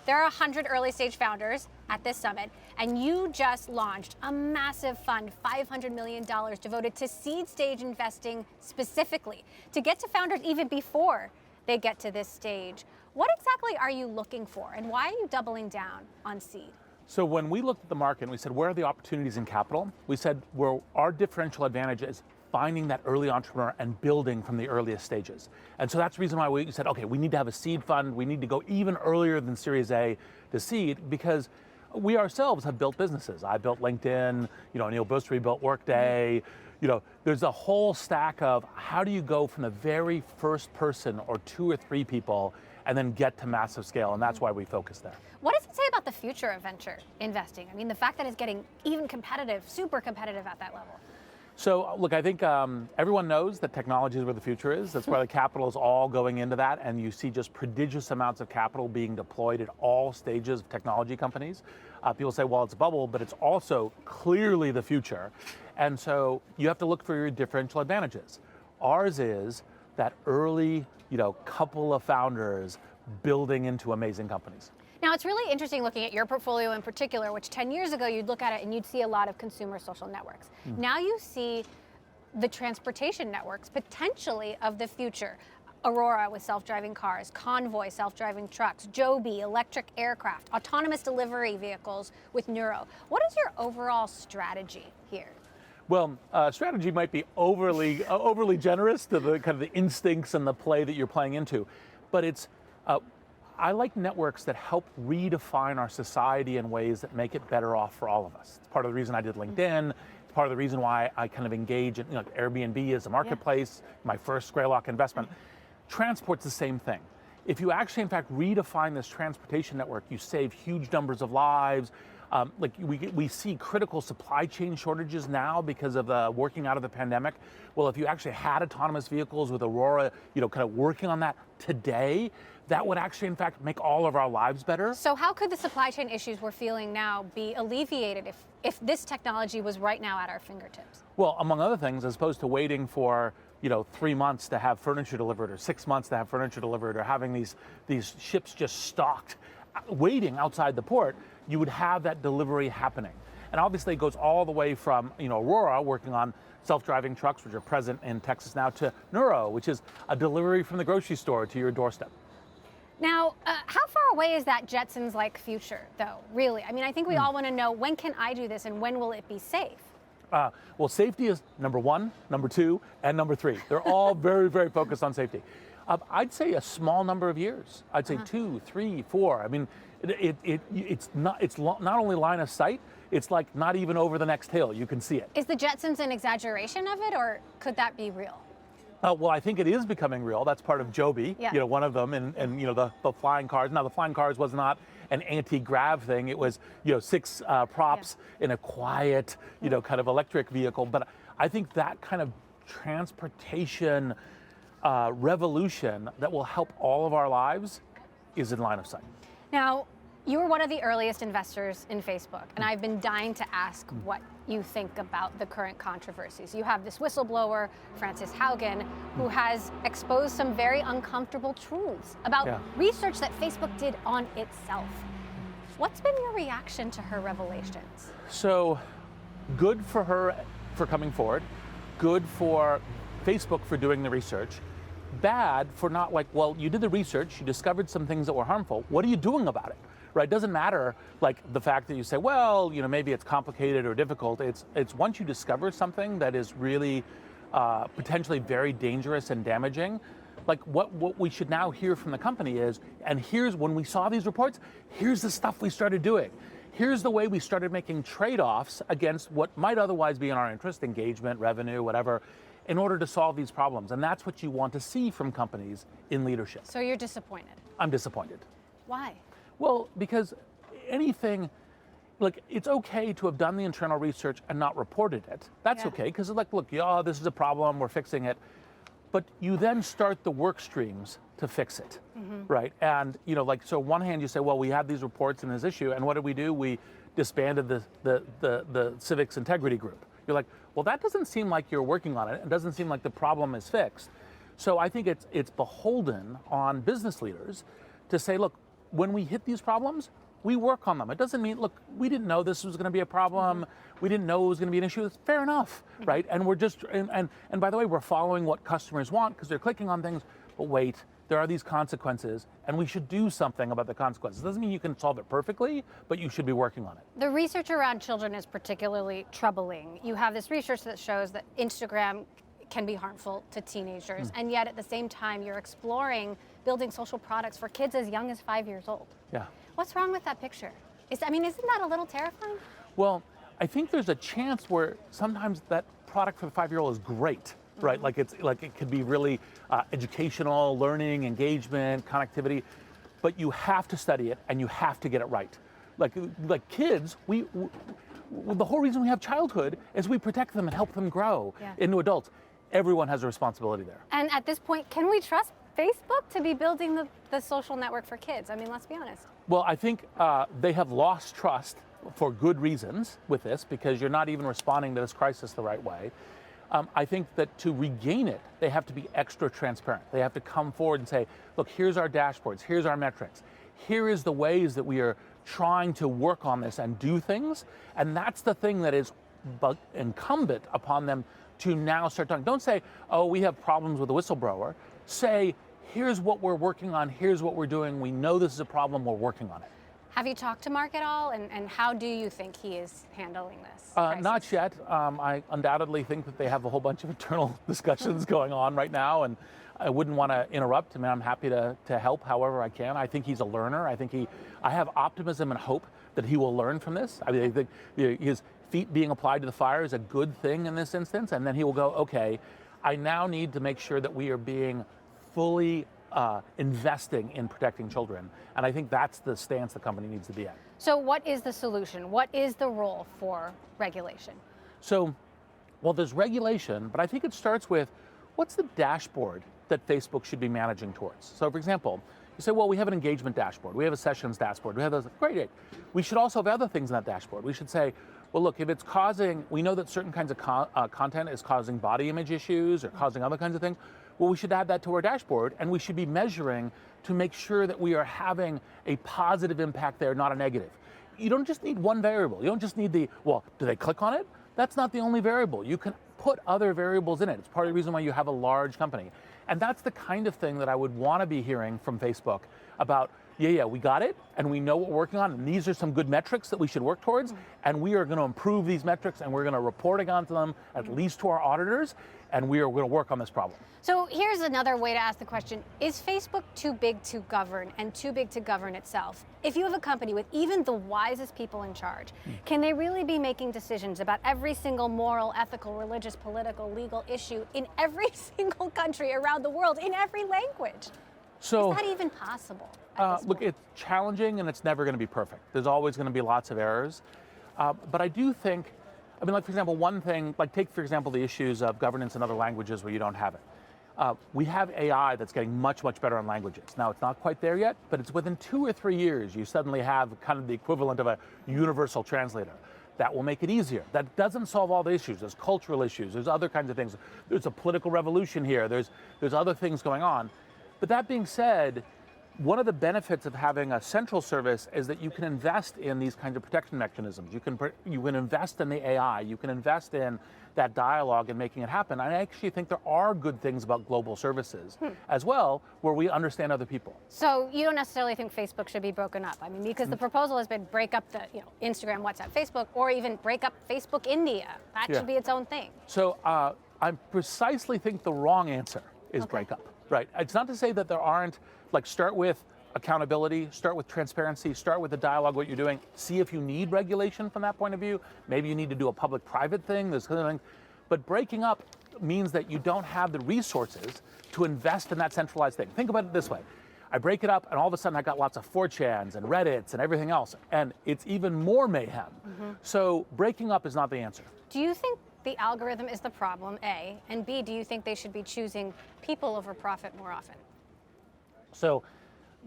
There are 100 early stage founders at this summit, and you just launched a massive fund, $500 million devoted to seed stage investing specifically, to get to founders even before they get to this stage. What exactly are you looking for, and why are you doubling down on seed? So when we looked at the market and we said, where are the opportunities in capital? We said, well, our differential advantage is finding that early entrepreneur and building from the earliest stages. And so that's the reason why we said, okay, we need to have a seed fund. We need to go even earlier than Series A to seed, because we ourselves have built businesses. I built LinkedIn, Neil Busry built Workday. There's a whole stack of how do you go from the very first person or 2 or 3 people and then get to massive scale, and that's why we focus there. What does it say about the future of venture investing? I mean, the fact that it's getting even competitive, super competitive at that level. So look, I think everyone knows that technology is where the future is. That's why the capital is all going into that, and you see just prodigious amounts of capital being deployed at all stages of technology companies. People say, well, it's a bubble, but it's also clearly the future. And so you have to look for your differential advantages. Ours is that early, couple of founders building into amazing companies. Now, it's really interesting looking at your portfolio in particular, which 10 years ago you'd look at it and you'd see a lot of consumer social networks. Now you see the transportation networks potentially of the future. Aurora with self-driving cars, Convoy self-driving trucks, Joby electric aircraft, autonomous delivery vehicles with Neuro. What is your overall strategy here? Well, strategy might be overly generous to the kind of the instincts and the play that you're playing into, but it's. I like networks that help redefine our society in ways that make it better off for all of us. It's part of the reason I did LinkedIn. It's part of the reason why I kind of engage in Airbnb as a marketplace, my first Greylock investment. Transport's the same thing. If you actually, in fact, redefine this transportation network, you save huge numbers of lives. We see critical supply chain shortages now because of the working out of the pandemic. Well, if you actually had autonomous vehicles with Aurora, kind of working on that today, that would actually, in fact, make all of our lives better. So how could the supply chain issues we're feeling now be alleviated if this technology was right now at our fingertips? Well, among other things, as opposed to waiting for 3 months to have furniture delivered or 6 months to have furniture delivered or having these ships just stocked, waiting outside the port, you would have that delivery happening. And obviously it goes all the way from Aurora working on self-driving trucks, which are present in Texas now, to Neuro, which is a delivery from the grocery store to your doorstep. Now, how far away is that Jetsons-like future, though, really? I mean, I think we all want to know, when can I do this and when will it be safe? Well, safety is number 1, number 2, and number 3. They're all very, very focused on safety. I'd say a small number of years. I'd say 2, 3, 4. I mean, it's not only line of sight, it's like not even over the next hill. You can see it. Is the Jetsons an exaggeration of it, or could that be real? Well, I think it is becoming real. That's part of Joby, one of them, and the flying cars. Now, the flying cars was not an anti-grav thing. It was 6 props in a quiet, kind of electric vehicle. But I think that kind of transportation revolution that will help all of our lives is in line of sight. Now, you were one of the earliest investors in Facebook, and I've been dying to ask what you think about the current controversies. You have this whistleblower, Frances Haugen, who has exposed some very uncomfortable truths about research that Facebook did on itself. What's been your reaction to her revelations? So, good for her for coming forward, good for Facebook for doing the research, bad for not well, you did the research, you discovered some things that were harmful, what are you doing about it? Right? It doesn't matter the fact that you say, well, maybe it's complicated or difficult. It's once you discover something that is really potentially very dangerous and damaging, what we should now hear from the company is, and here's when we saw these reports, here's the stuff we started doing. Here's the way we started making trade-offs against what might otherwise be in our interest, engagement, revenue, whatever, in order to solve these problems. And that's what you want to see from companies in leadership. So you're disappointed? I'm disappointed. Why? Well, because anything, it's okay to have done the internal research and not reported it. That's okay, because look, this is a problem, we're fixing it. But you then start the work streams to fix it, right? And, so on one hand you say, well, we have these reports and this issue, and what did we do? We disbanded the civics integrity group. You're like, well, that doesn't seem like you're working on it. It doesn't seem like the problem is fixed. So I think it's beholden on business leaders to say, look, when we hit these problems, we work on them. It doesn't mean, look, we didn't know this was going to be a problem. We didn't know it was going to be an issue. It's fair enough, right? And we're just, and by the way, we're following what customers want because they're clicking on things. But wait, there are these consequences, and we should do something about the consequences. It doesn't mean you can solve it perfectly, but you should be working on it. The research around children is particularly troubling. You have this research that shows that Instagram can be harmful to teenagers, and yet at the same time, you're exploring building social products for kids as young as 5 years old. Yeah. What's wrong with that picture? Isn't that a little terrifying? Well, I think there's a chance where sometimes that product for the 5-year-old is great, right? Like it could be really educational, learning, engagement, connectivity, but you have to study it and you have to get it right. Like kids, the whole reason we have childhood is we protect them and help them grow into adults. Everyone has a responsibility there. And at this point, can we trust Facebook to be building the social network for kids? I mean, let's be honest. Well, I think they have lost trust for good reasons with this, because you're not even responding to this crisis the right way. I think that to regain it, they have to be extra transparent. They have to come forward and say, look, here's our dashboards, here's our metrics, here is the ways that we are trying to work on this and do things. And that's the thing that is incumbent upon them to now start talking. Don't say, oh, we have problems with the whistleblower. Say, here's what we're working on, here's what we're doing, we know this is a problem, we're working on it. Have you talked to Mark at all, and how do you think he is handling this? Not yet. I undoubtedly think that they have a whole bunch of internal discussions going on right now, and I wouldn't want to interrupt. I mean, I'm happy to help however I can. I think he's a learner. I have optimism and hope that he will learn from this. I mean, I think his feet being applied to the fire is a good thing in this instance, and then he will go, okay, I now need to make sure that we are being fully investing in protecting children. And I think that's the stance the company needs to be at. So what is the solution? What is the role for regulation? So, well, there's regulation, but I think it starts with what's the dashboard that Facebook should be managing towards? So, for example, you say, well, we have an engagement dashboard, we have a sessions dashboard, we have those, great. We should also have other things in that dashboard. We should say, well, look, if it's causing, we know that certain kinds of content is causing body image issues or causing other kinds of things. Well, we should add that to our dashboard, and we should be measuring to make sure that we are having a positive impact there, not a negative. You don't just need one variable. You don't just need well, do they click on it? That's not the only variable. You can put other variables in it. It's part of the reason why you have a large company. And that's the kind of thing that I would want to be hearing from Facebook about, yeah, we got it, and we know what we're working on, and these are some good metrics that we should work towards, and we are going to improve these metrics, and we're going to report on to them, at least to our auditors, and we are going to work on this problem. So here's another way to ask the question. Is Facebook too big to govern and too big to govern itself? If you have a company with even the wisest people in charge, can they really be making decisions about every single moral, ethical, religious, political, legal issue in every single country around the world, in every language? So, is that even possible? Look, it's challenging and it's never going to be perfect. There's always going to be lots of errors. But I do think, I mean, like, for example, one thing, like take, for example, the issues of governance in other languages where you don't have it. We have AI that's getting much, much better on languages. Now, it's not quite there yet, but it's within 2 or 3 years, you suddenly have kind of the equivalent of a universal translator. That will make it easier. That doesn't solve all the issues. There's cultural issues. There's other kinds of things. There's a political revolution here. There's other things going on. But that being said, one of the benefits of having a central service is that you can invest in these kinds of protection mechanisms. You can invest in the AI. You can invest in that dialogue and making it happen. I actually think there are good things about global services as well, where we understand other people. So you don't necessarily think Facebook should be broken up? I mean, because the proposal has been break up the Instagram, WhatsApp, Facebook, or even break up Facebook India. That should be its own thing. So I precisely think the wrong answer is break up. Right. It's not to say that there aren't, like, start with accountability, start with transparency, start with the dialogue, what you're doing, see if you need regulation from that point of view. Maybe you need to do a public-private thing, this kind of thing. But breaking up means that you don't have the resources to invest in that centralized thing. Think about it this way. I break it up, and all of a sudden I got lots of 4chans and Reddits and everything else, and it's even more mayhem. So breaking up is not the answer. Do you think the algorithm is the problem, A, and B, do you think they should be choosing people over profit more often? So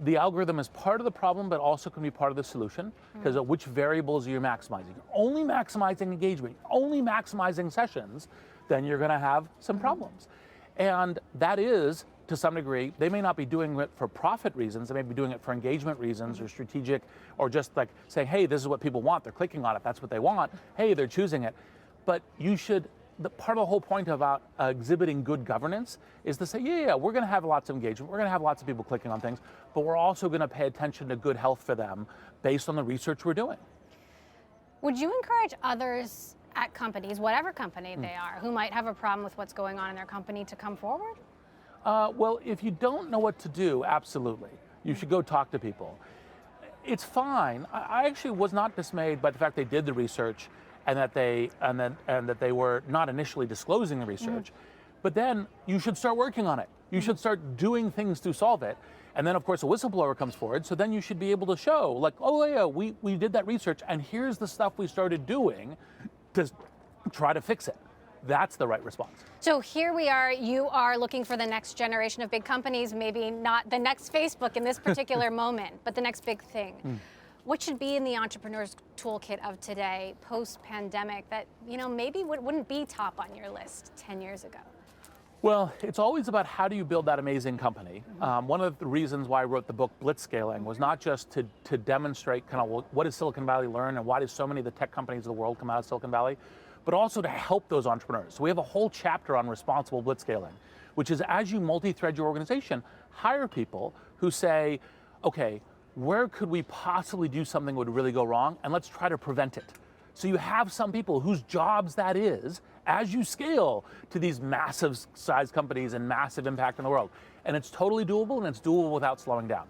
the algorithm is part of the problem, but also can be part of the solution, because of which variables are you maximizing? You're only maximizing engagement, only maximizing sessions, then you're going to have some problems. And that is to some degree, they may not be doing it for profit reasons. They may be doing it for engagement reasons or strategic, or just like saying, hey, this is what people want. They're clicking on it. That's what they want. Hey, they're choosing it. But you should, part of the whole point about exhibiting good governance is to say, yeah, we're going to have lots of engagement. We're going to have lots of people clicking on things, but we're also going to pay attention to good health for them based on the research we're doing. Would you encourage others at companies, whatever company they are, who might have a problem with what's going on in their company to come forward? Well, if you don't know what to do, absolutely. You should go talk to people. It's fine. I actually was not dismayed by the fact they did the research and that they were not initially disclosing the research. But then you should start working on it. You should start doing things to solve it. And then, of course, a whistleblower comes forward. So then you should be able to show, like, oh, yeah, we did that research, and here's the stuff we started doing to try to fix it. That's the right response. So here we are, you are looking for the next generation of big companies, maybe not the next Facebook in this particular moment, but the next big thing. What should be in the entrepreneur's toolkit of today, post-pandemic, that maybe wouldn't be top on your list 10 years ago? Well, it's always about how do you build that amazing company. One of the reasons why I wrote the book Blitzscaling was not just to demonstrate kind of what does Silicon Valley learn and why do so many of the tech companies of the world come out of Silicon Valley, but also to help those entrepreneurs. So we have a whole chapter on responsible blitzscaling, which is as you multi-thread your organization, hire people who say, okay, where could we possibly do something that would really go wrong, and let's try to prevent it. So you have some people whose jobs that is as you scale to these massive size companies and massive impact in the world. And it's totally doable, and it's doable without slowing down.